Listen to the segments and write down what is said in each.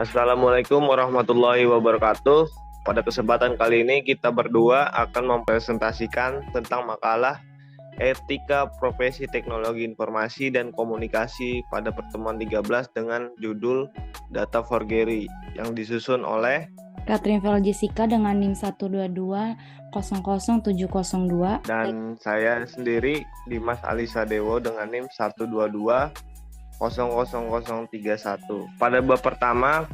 Assalamualaikum warahmatullahi wabarakatuh. Pada kesempatan kali ini kita berdua akan mempresentasikan tentang makalah Etika Profesi Teknologi Informasi dan Komunikasi pada pertemuan 13 dengan judul Data for Gary yang disusun oleh Catherine Vel Jessica dengan NIM 122-00702 dan saya sendiri Dimas Alisa Dewo dengan NIM 122-00031. Pada bab pertama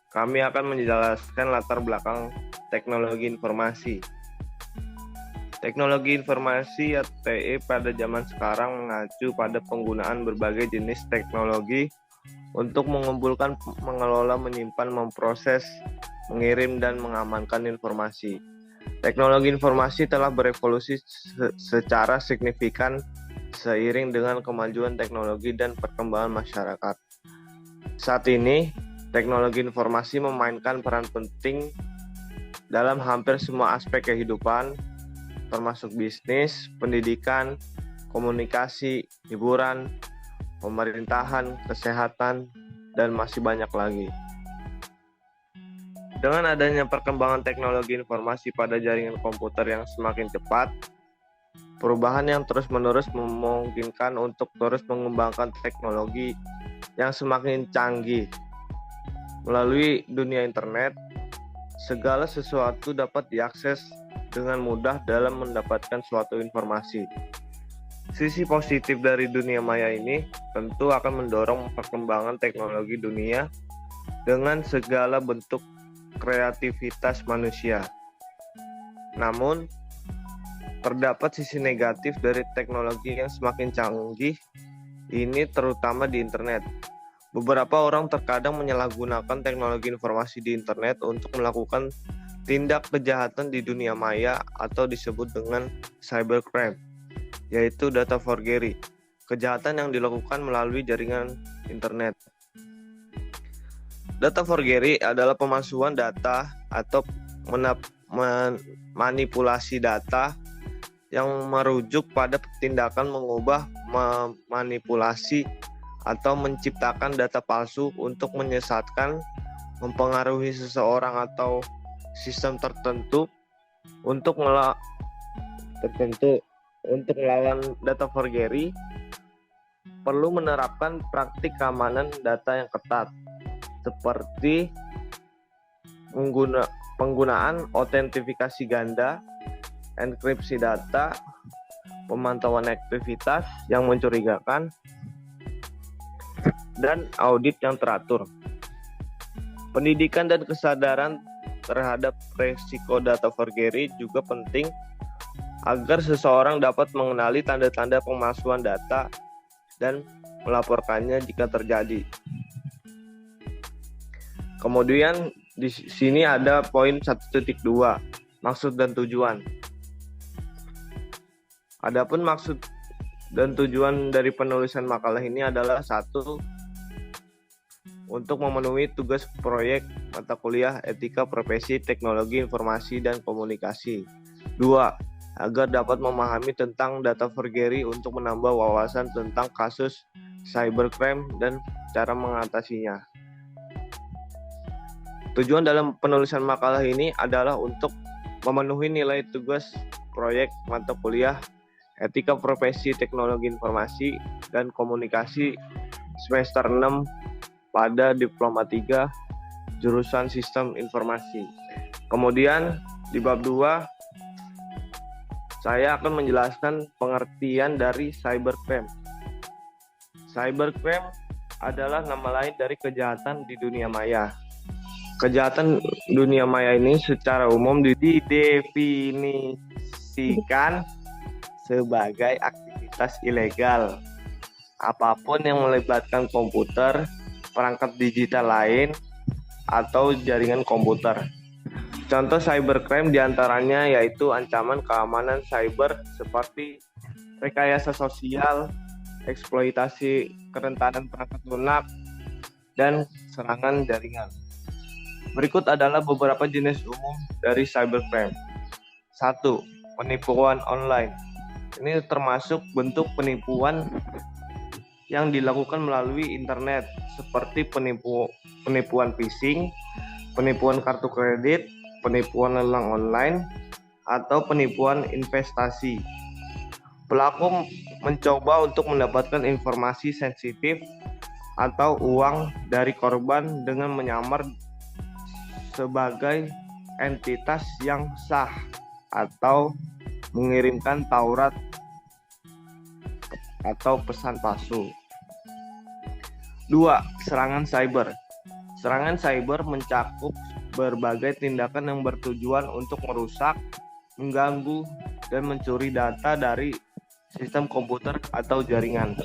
kami akan menjelaskan latar belakang teknologi informasi. Teknologi informasi atau TI pada zaman sekarang mengacu pada penggunaan berbagai jenis teknologi untuk mengumpulkan, mengelola, menyimpan, memproses, mengirim, dan mengamankan informasi. Teknologi informasi telah berevolusi secara signifikan seiring dengan kemajuan teknologi dan perkembangan masyarakat. Saat ini, teknologi informasi memainkan peran penting dalam hampir semua aspek kehidupan, termasuk bisnis, pendidikan, komunikasi, hiburan, pemerintahan, kesehatan, dan masih banyak lagi. Dengan adanya perkembangan teknologi informasi pada jaringan komputer yang semakin cepat, perubahan yang terus-menerus memungkinkan untuk terus mengembangkan teknologi yang semakin canggih. Melalui dunia internet, segala sesuatu dapat diakses dengan mudah dalam mendapatkan suatu informasi. Sisi positif dari dunia maya ini tentu akan mendorong perkembangan teknologi dunia dengan segala bentuk kreativitas manusia. Namun, terdapat sisi negatif dari teknologi yang semakin canggih ini, terutama di internet. Beberapa orang terkadang menyalahgunakan teknologi informasi di internet untuk melakukan tindak kejahatan di dunia maya atau disebut dengan cybercrime, yaitu data forgery, kejahatan yang dilakukan melalui jaringan internet. Data forgery adalah pemalsuan data atau manipulasi data yang merujuk pada tindakan mengubah, memanipulasi, atau menciptakan data palsu untuk menyesatkan, mempengaruhi seseorang atau sistem tertentu untuk melawan data forgery perlu menerapkan praktik keamanan data yang ketat seperti penggunaan autentifikasi ganda, enkripsi data, pemantauan aktivitas yang mencurigakan, dan audit yang teratur. Pendidikan dan kesadaran terhadap resiko data forgery juga penting agar seseorang dapat mengenali tanda-tanda pemalsuan data dan melaporkannya jika terjadi. Kemudian di sini ada poin 1.2, maksud dan tujuan. Adapun maksud dan tujuan dari penulisan makalah ini adalah: 1. Untuk memenuhi tugas proyek mata kuliah Etika Profesi Teknologi Informasi dan Komunikasi. 2. Agar dapat memahami tentang data forgery untuk menambah wawasan tentang kasus cybercrime dan cara mengatasinya. Tujuan dalam penulisan makalah ini adalah untuk memenuhi nilai tugas proyek mata kuliah Etika Profesi Teknologi Informasi dan Komunikasi semester 6 pada Diploma 3 jurusan Sistem Informasi. Kemudian di bab 2 saya akan menjelaskan pengertian dari cybercrime. Cybercrime adalah nama lain dari kejahatan di dunia maya. Kejahatan dunia maya ini secara umum didefinisikan sebagai aktivitas ilegal apapun yang melibatkan komputer, perangkat digital lain, atau jaringan komputer. Contoh cybercrime diantaranya yaitu ancaman keamanan cyber seperti rekayasa sosial, eksploitasi kerentanan perangkat lunak, dan serangan jaringan. Berikut adalah beberapa jenis umum dari cybercrime. 1. Penipuan online. Ini termasuk bentuk penipuan yang dilakukan melalui internet seperti penipuan phishing, penipuan kartu kredit, penipuan lelang online, atau penipuan investasi. Pelaku mencoba untuk mendapatkan informasi sensitif atau uang dari korban dengan menyamar sebagai entitas yang sah atau mengirimkan Taurat atau pesan palsu. 2. Serangan cyber. Serangan cyber mencakup berbagai tindakan yang bertujuan untuk merusak, mengganggu, dan mencuri data dari sistem komputer atau jaringan.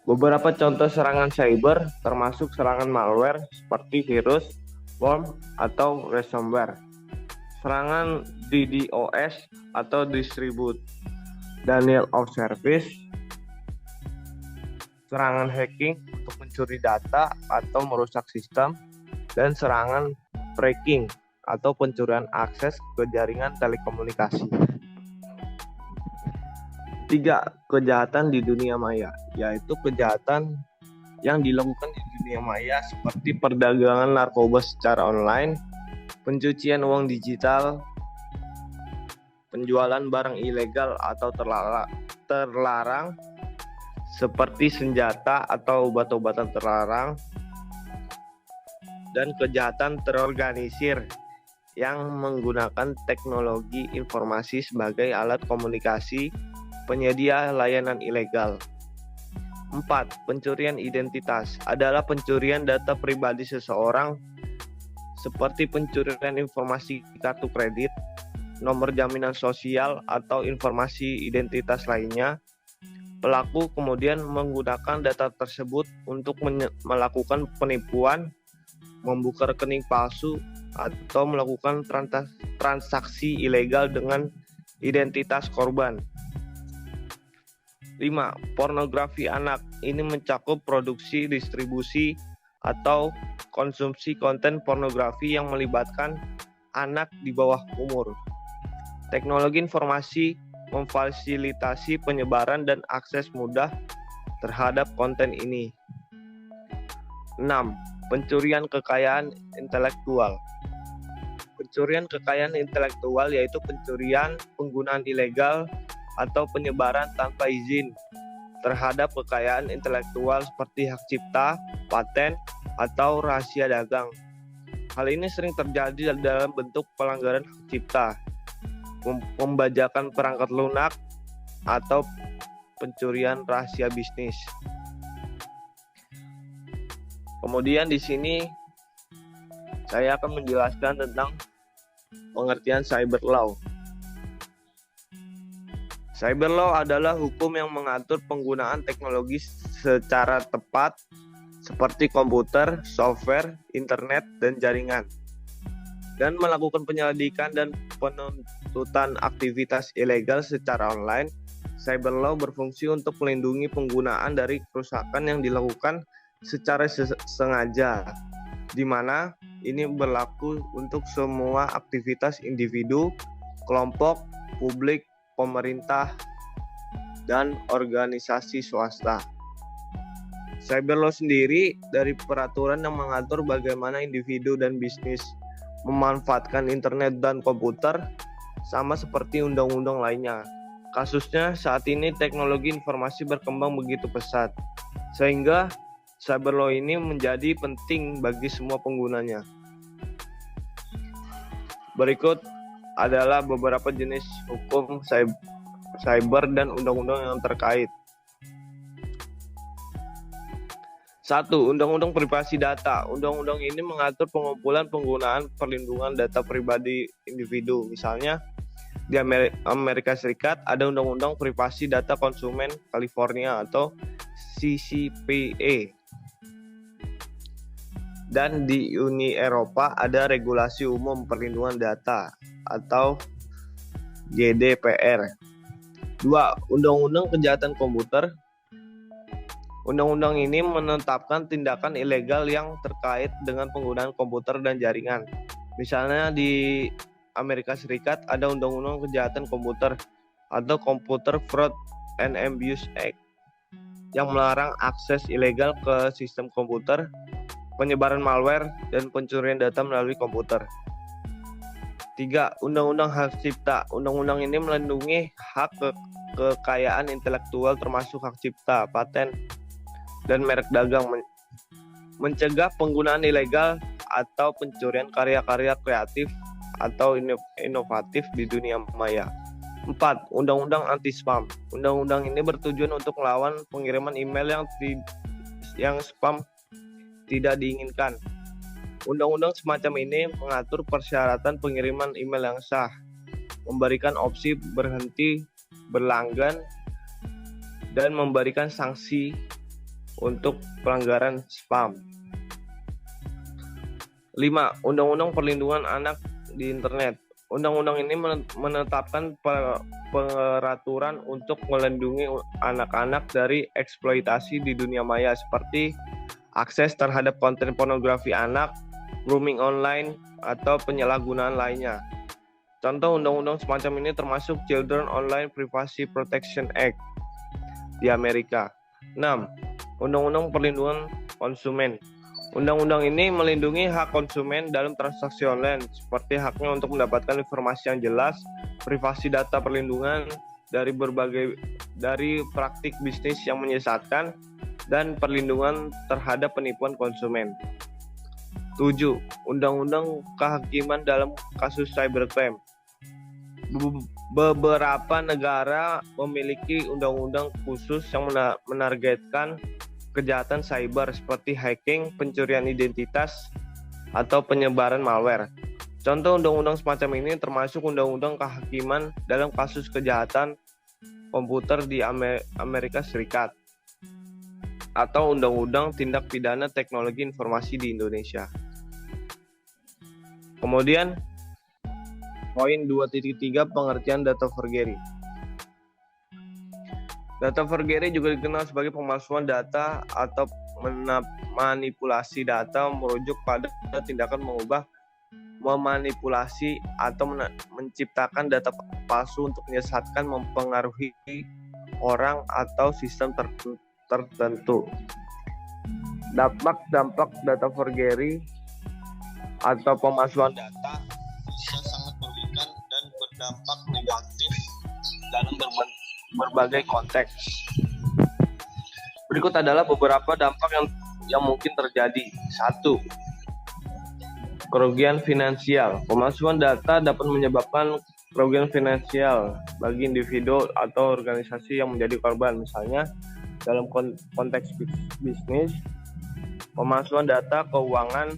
Beberapa contoh serangan cyber termasuk serangan malware seperti virus, worm, atau ransomware. Serangan DDoS atau Distributed Denial of Service. Serangan hacking untuk mencuri data atau merusak sistem, dan serangan phishing atau pencurian akses ke jaringan telekomunikasi. 3. Kejahatan di dunia maya, yaitu kejahatan yang dilakukan di dunia maya seperti perdagangan narkoba secara online, pencucian uang digital, penjualan barang ilegal atau terlarang seperti senjata atau obat-obatan terlarang, dan kejahatan terorganisir yang menggunakan teknologi informasi sebagai alat komunikasi penyedia layanan ilegal. 4. Pencurian identitas adalah pencurian data pribadi seseorang seperti pencurian informasi kartu kredit, nomor jaminan sosial, atau informasi identitas lainnya. Pelaku kemudian menggunakan data tersebut untuk melakukan penipuan, membuka rekening palsu, atau melakukan transaksi ilegal dengan identitas korban. 5. Pornografi anak. Ini mencakup produksi, distribusi, atau konsumsi konten pornografi yang melibatkan anak di bawah umur. Teknologi informasi memfasilitasi penyebaran dan akses mudah terhadap konten ini. 6. Pencurian kekayaan intelektual. Pencurian kekayaan intelektual yaitu pencurian, penggunaan ilegal, atau penyebaran tanpa izin terhadap kekayaan intelektual seperti hak cipta, paten, atau rahasia dagang. Hal ini sering terjadi dalam bentuk pelanggaran hak cipta, pembajakan perangkat lunak, atau pencurian rahasia bisnis. Kemudian di sini saya akan menjelaskan tentang pengertian cyber law. Cyber law adalah hukum yang mengatur penggunaan teknologi secara tepat seperti komputer, software, internet, dan jaringan, dan melakukan penyelidikan dan penuntutan aktivitas ilegal secara online. Cyber law berfungsi untuk melindungi penggunaan dari kerusakan yang dilakukan secara sengaja, di mana ini berlaku untuk semua aktivitas individu, kelompok, publik, pemerintah, dan organisasi swasta. Cyber law sendiri dari peraturan yang mengatur bagaimana individu dan bisnis memanfaatkan internet dan komputer, sama seperti undang-undang lainnya. Kasusnya saat ini teknologi informasi berkembang begitu pesat, sehingga cyber law ini menjadi penting bagi semua penggunanya. Berikut adalah beberapa jenis hukum cyber dan undang-undang yang terkait. 1. Undang-undang privasi data. Undang-undang ini mengatur pengumpulan, penggunaan, perlindungan data pribadi individu. Misalnya, di Amerika Serikat ada Undang-Undang Privasi Data Konsumen California atau CCPA. Dan di Uni Eropa ada Regulasi Umum Perlindungan Data atau GDPR. 2. Undang-Undang Kejahatan Komputer. Undang-undang ini menetapkan tindakan ilegal yang terkait dengan penggunaan komputer dan jaringan. Misalnya di Amerika Serikat ada Undang-Undang Kejahatan Komputer atau Computer Fraud and Abuse Act. yang melarang akses ilegal ke sistem komputer, penyebaran malware, dan pencurian data melalui komputer. 3. Undang-Undang Hak Cipta. Undang-undang ini melindungi hak kekayaan intelektual termasuk hak cipta, paten, dan merek dagang, mencegah penggunaan ilegal atau pencurian karya-karya kreatif atau inovatif di dunia maya. 4. Undang-Undang Anti-Spam. Undang-undang ini bertujuan untuk melawan pengiriman email yang spam tidak diinginkan. Undang-undang semacam ini mengatur persyaratan pengiriman email yang sah, memberikan opsi berhenti berlangganan, dan memberikan sanksi untuk pelanggaran spam. 5. Undang-Undang Perlindungan Anak di Internet. Undang-undang ini menetapkan peraturan untuk melindungi anak-anak dari eksploitasi di dunia maya seperti akses terhadap konten pornografi anak, grooming online, atau penyalahgunaan lainnya. Contoh undang-undang semacam ini termasuk Children Online Privacy Protection Act di Amerika. 6. Undang-Undang Perlindungan Konsumen. Undang-undang ini melindungi hak konsumen dalam transaksi online, seperti haknya untuk mendapatkan informasi yang jelas, privasi data, perlindungan dari praktik bisnis yang menyesatkan, dan perlindungan terhadap penipuan konsumen. 7. Undang-Undang Kehakiman dalam kasus cybercrime. Beberapa negara memiliki undang-undang khusus yang menargetkan kejahatan cyber seperti hacking, pencurian identitas, atau penyebaran malware. Contoh undang-undang semacam ini termasuk Undang-Undang Kehakiman dalam kasus kejahatan komputer di Amerika Serikat atau Undang-Undang Tindak Pidana Teknologi Informasi di Indonesia. Kemudian poin 2.3 pengertian data forgery. Data forgery juga dikenal sebagai pemalsuan data atau manipulasi data, merujuk pada tindakan memanipulasi atau menciptakan data palsu untuk menyesatkan, mempengaruhi orang atau sistem tertentu. Dampak data forgery atau pemalsuan data bisa sangat merugikan dan berdampak negatif dalam berbagai konteks. Berikut adalah beberapa dampak yang mungkin terjadi. 1. Kerugian finansial. Pemalsuan data dapat menyebabkan kerugian finansial bagi individu atau organisasi yang menjadi korban. Misalnya, dalam konteks bisnis, pemalsuan data keuangan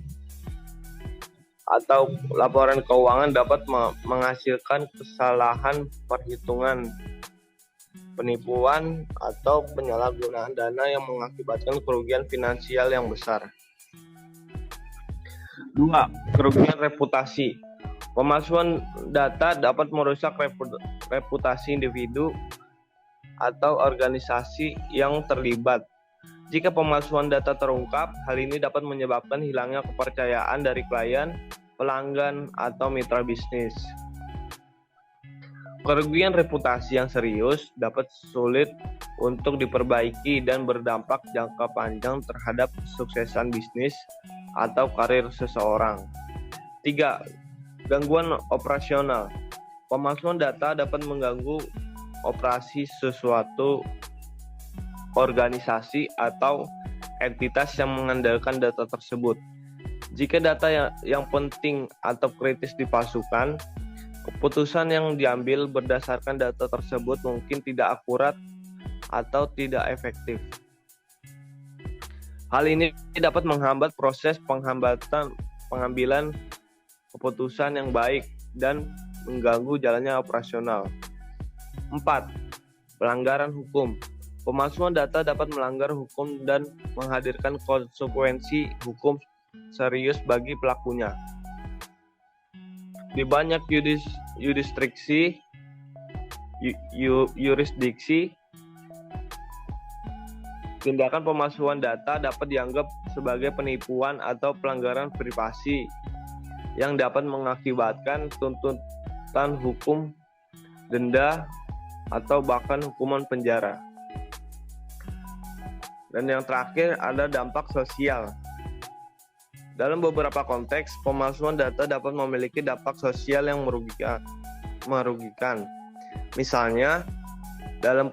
atau laporan keuangan dapat menghasilkan kesalahan perhitungan, penipuan, atau penyalahgunaan dana yang mengakibatkan kerugian finansial yang besar. 2. Kerugian reputasi. Pemalsuan data dapat merusak reputasi individu atau organisasi yang terlibat. Jika pemalsuan data terungkap, hal ini dapat menyebabkan hilangnya kepercayaan dari klien, pelanggan, atau mitra bisnis. Kerugian reputasi yang serius dapat sulit untuk diperbaiki dan berdampak jangka panjang terhadap kesuksesan bisnis atau karir seseorang. 3. Gangguan operasional. Pemalsuan data dapat mengganggu operasi sesuatu organisasi atau entitas yang mengandalkan data tersebut. Jika data yang penting atau kritis dipalsukan, keputusan yang diambil berdasarkan data tersebut mungkin tidak akurat atau tidak efektif. Hal ini dapat menghambat proses pengambilan keputusan yang baik dan mengganggu jalannya operasional. 4. Pelanggaran hukum. Pemalsuan data dapat melanggar hukum dan menghadirkan konsekuensi hukum serius bagi pelakunya. Di banyak yurisdiksi, tindakan pemalsuan data dapat dianggap sebagai penipuan atau pelanggaran privasi yang dapat mengakibatkan tuntutan hukum, denda, atau bahkan hukuman penjara. Dan yang terakhir ada dampak sosial. Dalam beberapa konteks, pemalsuan data dapat memiliki dampak sosial yang merugikan. Misalnya, dalam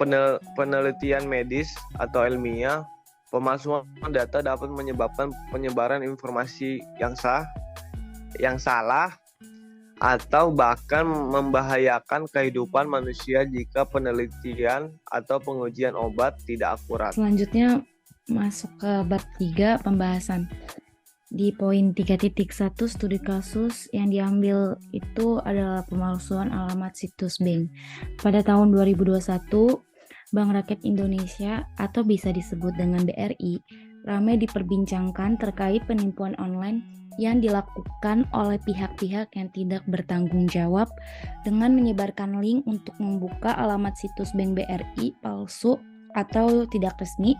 penelitian medis atau ilmiah, pemalsuan data dapat menyebabkan penyebaran informasi yang salah, atau bahkan membahayakan kehidupan manusia jika penelitian atau pengujian obat tidak akurat. Selanjutnya masuk ke bab 3 pembahasan. Di poin 3.1 studi kasus yang diambil itu adalah pemalsuan alamat situs bank. Pada tahun 2021, Bank Rakyat Indonesia atau bisa disebut dengan BRI ramai diperbincangkan terkait penipuan online yang dilakukan oleh pihak-pihak yang tidak bertanggung jawab dengan menyebarkan link untuk membuka alamat situs bank BRI palsu atau tidak resmi.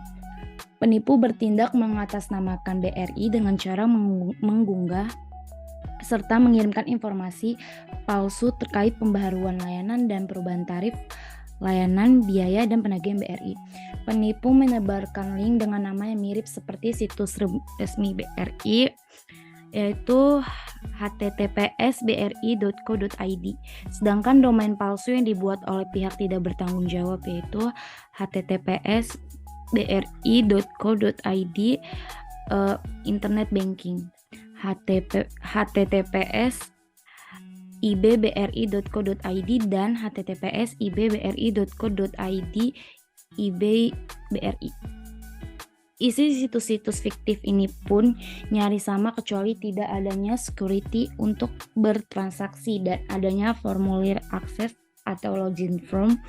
Penipu bertindak mengatasnamakan BRI dengan cara mengunggah serta mengirimkan informasi palsu terkait pembaharuan layanan dan perubahan tarif layanan, biaya, dan penagihan BRI. Penipu menebarkan link dengan nama yang mirip seperti situs resmi BRI, yaitu https://bri.co.id. Sedangkan domain palsu yang dibuat oleh pihak tidak bertanggung jawab yaitu https://bri.co.id, internet banking, https ibbri.co.id dan https ibbri.co.id ibbri. Isi situs-situs fiktif ini pun nyaris sama kecuali tidak adanya security untuk bertransaksi dan adanya formulir akses atau login form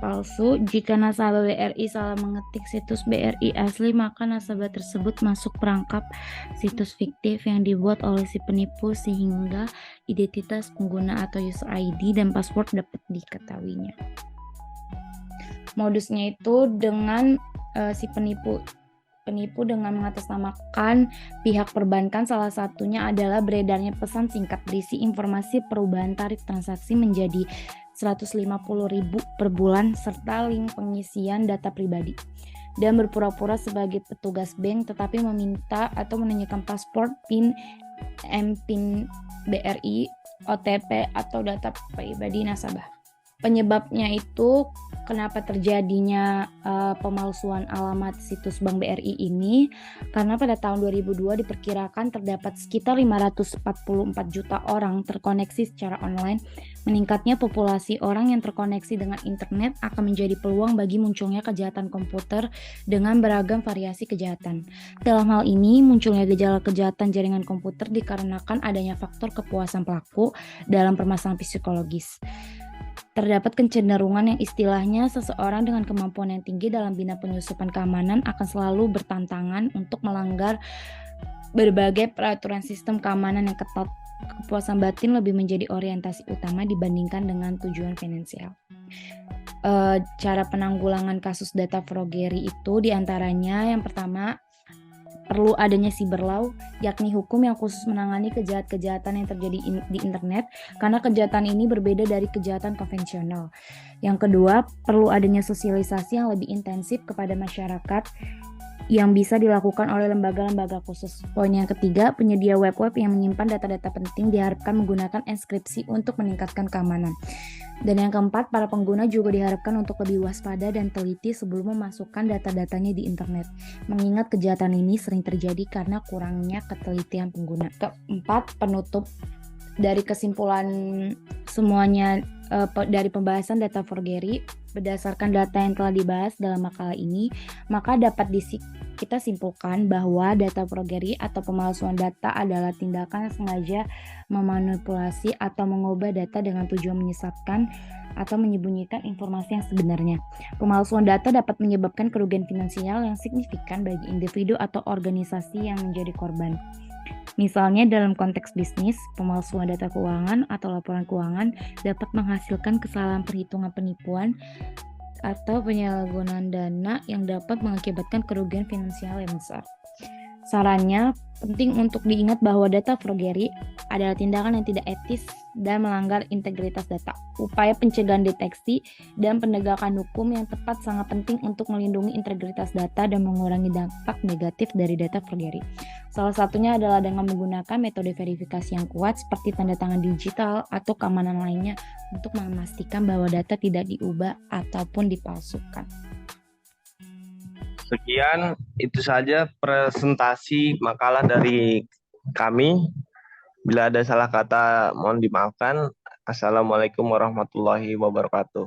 palsu. Jika nasabah BRI salah mengetik situs BRI asli, maka nasabah tersebut masuk perangkap situs fiktif yang dibuat oleh si penipu sehingga identitas pengguna atau user ID dan password dapat diketahuinya. Modusnya itu dengan si penipu dengan mengatasnamakan pihak perbankan, salah satunya adalah beredarnya pesan singkat berisi informasi perubahan tarif transaksi menjadi 150.000 per bulan serta link pengisian data pribadi, dan berpura-pura sebagai petugas bank tetapi meminta atau menanyakan paspor, PIN, MPIN BRI, OTP atau data pribadi nasabah. Penyebabnya itu kenapa terjadinya pemalsuan alamat situs Bank BRI ini, karena pada tahun 2002 diperkirakan terdapat sekitar 544 juta orang terkoneksi secara online. Meningkatnya populasi orang yang terkoneksi dengan internet akan menjadi peluang bagi munculnya kejahatan komputer dengan beragam variasi kejahatan. Dalam hal ini, munculnya gejala kejahatan jaringan komputer dikarenakan adanya faktor kepuasan pelaku dalam permasalahan psikologis. Terdapat kecenderungan yang istilahnya seseorang dengan kemampuan yang tinggi dalam bidang penyusupan keamanan akan selalu bertantangan untuk melanggar berbagai peraturan sistem keamanan yang ketat. Kepuasan batin lebih menjadi orientasi utama dibandingkan dengan tujuan finansial. Cara penanggulangan kasus data forgery itu diantaranya yang pertama, perlu adanya cyber law, yakni hukum yang khusus menangani kejahatan yang terjadi di internet, karena kejahatan ini berbeda dari kejahatan konvensional. Yang kedua, perlu adanya sosialisasi yang lebih intensif kepada masyarakat yang bisa dilakukan oleh lembaga-lembaga khusus. Poin yang ketiga, penyedia web-web yang menyimpan data-data penting diharapkan menggunakan enkripsi untuk meningkatkan keamanan. Dan yang keempat, para pengguna juga diharapkan untuk lebih waspada dan teliti sebelum memasukkan data-datanya di internet, mengingat kejahatan ini sering terjadi karena kurangnya ketelitian pengguna. Keempat, penutup. Dari kesimpulan semuanya dari pembahasan data forgery, berdasarkan data yang telah dibahas dalam makalah ini, maka dapat kita simpulkan bahwa data forgery atau pemalsuan data adalah tindakan sengaja memanipulasi atau mengubah data dengan tujuan menyesatkan atau menyembunyikan informasi yang sebenarnya. Pemalsuan data dapat menyebabkan kerugian finansial yang signifikan bagi individu atau organisasi yang menjadi korban. Misalnya dalam konteks bisnis, pemalsuan data keuangan atau laporan keuangan dapat menghasilkan kesalahan perhitungan penipuan atau penyalahgunaan dana yang dapat mengakibatkan kerugian finansial yang besar. Sarannya, penting untuk diingat bahwa data forgery adalah tindakan yang tidak etis dan melanggar integritas data. Upaya pencegahan deteksi dan penegakan hukum yang tepat sangat penting untuk melindungi integritas data dan mengurangi dampak negatif dari data forgery. Salah satunya adalah dengan menggunakan metode verifikasi yang kuat seperti tanda tangan digital atau keamanan lainnya untuk memastikan bahwa data tidak diubah ataupun dipalsukan. Sekian, itu saja presentasi makalah dari kami. Bila ada salah kata, mohon dimaafkan. Assalamualaikum warahmatullahi wabarakatuh.